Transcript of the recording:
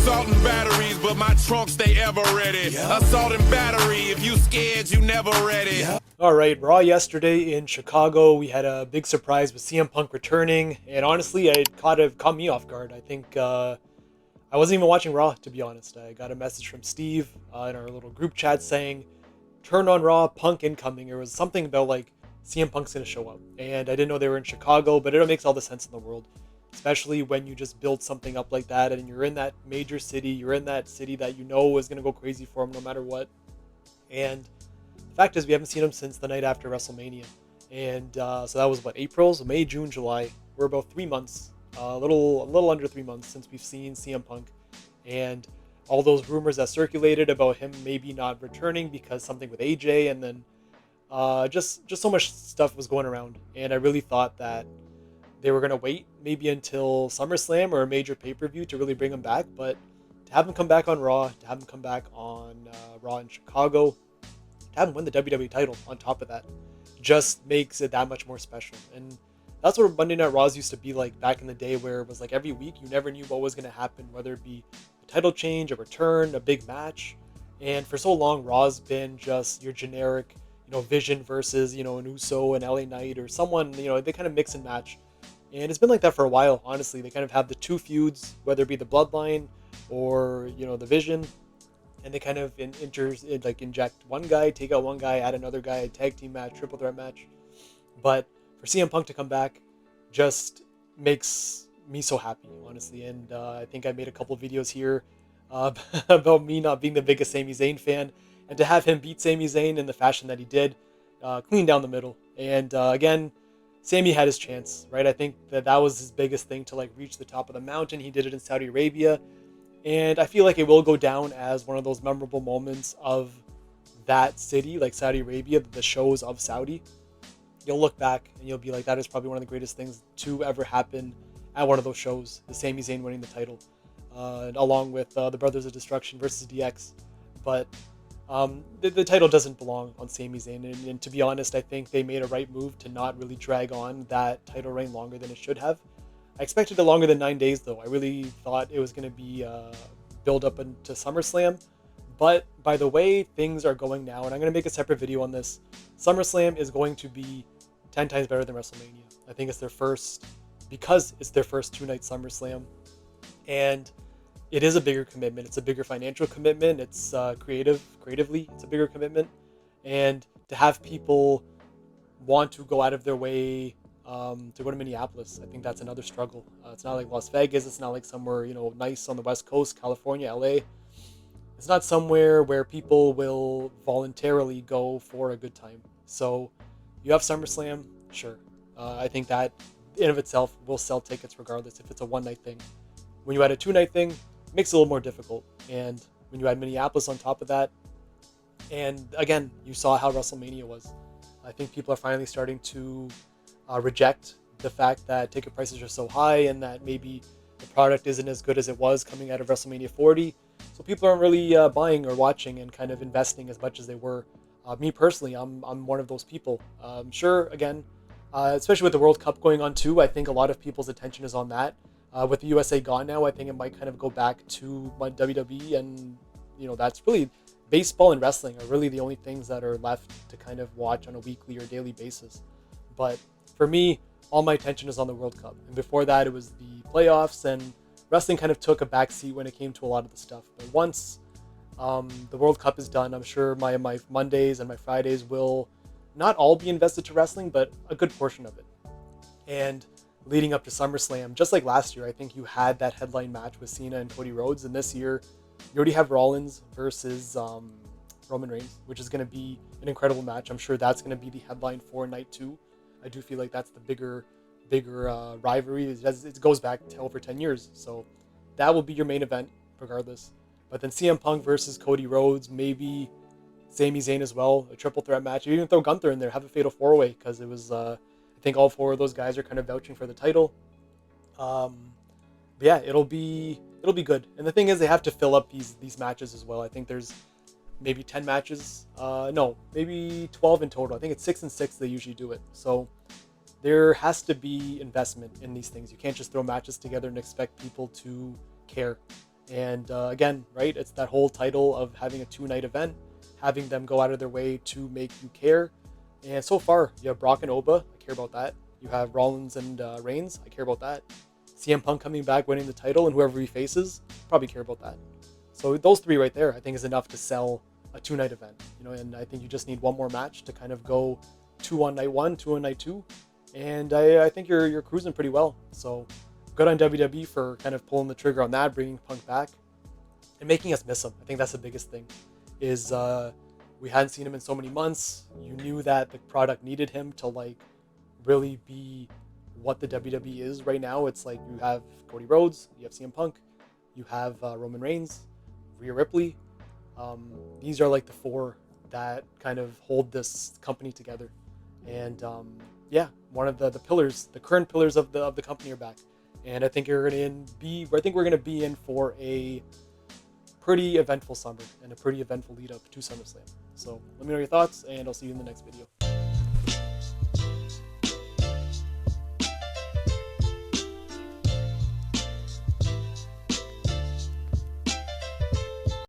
assault and batteries, but my trunk stay ever ready. Assault and battery, if you scared, you never ready. All right, Raw yesterday in Chicago, we had a big surprise with CM Punk returning, and honestly, it caught me off guard. I think I wasn't even watching Raw, to be honest. I got a message from Steve in our little group chat saying, "Turn on Raw, Punk incoming." It was something about like CM Punk's gonna show up, and I didn't know they were in Chicago, but it makes all the sense in the world, especially when you just build something up like that, and you're in that major city, you're in that city that you know is gonna go crazy for him no matter what, and the fact is, we haven't seen him since the night after WrestleMania. And so that was what, April? So May, June, July. We're about 3 months, a little under 3 months since we've seen CM Punk. And all those rumors that circulated about him maybe not returning because something with AJ, and then just so much stuff was going around. And I really thought that they were going to wait maybe until SummerSlam or a major pay-per-view to really bring him back. But to have him come back on Raw, to have him come back on Raw in Chicago, have him win the WWE title on top of that just makes it that much more special. And that's what Monday Night Raws used to be like back in the day, where it was like every week you never knew what was going to happen, whether it be a title change, a return, a big match. And for so long, Raw's been just your generic, Vision versus, an Uso and LA Knight or someone, they kind of mix and match. And it's been like that for a while, honestly. They kind of have the two feuds, whether it be the Bloodline or, the Vision. And they kind of inject one guy, take out one guy, add another guy, tag team match, triple threat match. But for CM Punk to come back just makes me so happy, honestly. And I think I made a couple videos here about me not being the biggest Sami Zayn fan. And to have him beat Sami Zayn in the fashion that he did, clean down the middle. And again, Sami had his chance, right? I think that was his biggest thing, to reach the top of the mountain. He did it in Saudi Arabia. And I feel like it will go down as one of those memorable moments of that city, like Saudi Arabia, the shows of Saudi. You'll look back and you'll be like, that is probably one of the greatest things to ever happen at one of those shows, the Sami Zayn winning the title, along with the Brothers of Destruction versus DX. But the title doesn't belong on Sami Zayn. And to be honest, I think they made a right move to not really drag on that title reign longer than it should have. I expected it longer than 9 days, though. I really thought it was going to be build up into SummerSlam. But by the way things are going now, and I'm going to make a separate video on this, SummerSlam is going to be 10 times better than WrestleMania. I think it's their first, because it's their first two-night SummerSlam. And it is a bigger commitment. It's a bigger financial commitment. It's creatively, it's a bigger commitment. And to have people want to go out of their way to go to Minneapolis, I think that's another struggle. It's not like Las Vegas. It's not like somewhere nice on the West Coast, California, LA. It's not somewhere where people will voluntarily go for a good time. So you have SummerSlam, sure. I think that in of itself will sell tickets regardless if it's a one-night thing. When you add a two-night thing, it makes it a little more difficult. And when you add Minneapolis on top of that, and again, you saw how WrestleMania was. I think people are finally starting to reject the fact that ticket prices are so high and that maybe the product isn't as good as it was coming out of WrestleMania 40. So people aren't really buying or watching and kind of investing as much as they were. Me personally, I'm one of those people. Sure, again, especially with the World Cup going on too, I think a lot of people's attention is on that. With the USA gone now, I think it might kind of go back to my WWE, and that's really baseball and wrestling are really the only things that are left to kind of watch on a weekly or daily basis. But for me, all my attention is on the World Cup. And before that, it was the playoffs, and wrestling kind of took a backseat when it came to a lot of the stuff. But once the World Cup is done, I'm sure my Mondays and my Fridays will not all be invested to wrestling, but a good portion of it. And leading up to SummerSlam, just like last year, I think you had that headline match with Cena and Cody Rhodes. And this year, you already have Rollins versus Roman Reigns, which is going to be an incredible match. I'm sure that's going to be the headline for night 2. I do feel like that's the bigger rivalry. It goes back to over 10 years. So that will be your main event regardless. But then CM Punk versus Cody Rhodes, maybe Sami Zayn as well, a triple threat match. You even throw Gunther in there, have a fatal 4-way, because it was, I think all 4 of those guys are kind of vouching for the title. But yeah, it'll be good. And the thing is, they have to fill up these matches as well. I think there's maybe 10 matches. No, maybe 12 in total. I think it's 6 and 6 they usually do it. So there has to be investment in these things. You can't just throw matches together and expect people to care. And again, right, it's that whole title of having a 2-night event, having them go out of their way to make you care. And so far, you have Brock and Oba. I care about that. You have Rollins and Reigns. I care about that. CM Punk coming back, winning the title, and whoever he faces, probably care about that. So those three right there, I think, is enough to sell a 2-night event. And I think you just need one more match to kind of go 2 on night 1, 2 on night 2, and I think you're cruising pretty well. So good on WWE for kind of pulling the trigger on that, bringing Punk back, and making us miss him. I think that's the biggest thing. Is we hadn't seen him in so many months. You knew that the product needed him to like really be what the WWE is right now. It's like you have Cody Rhodes, you have CM Punk, you have Roman Reigns, Rhea Ripley. These are like the 4 that kind of hold this company together. And yeah, one of the pillars, the current pillars of the company are back. And I think we're gonna be in for a pretty eventful summer and a pretty eventful lead up to SummerSlam. So let me know your thoughts, and I'll see you in the next video.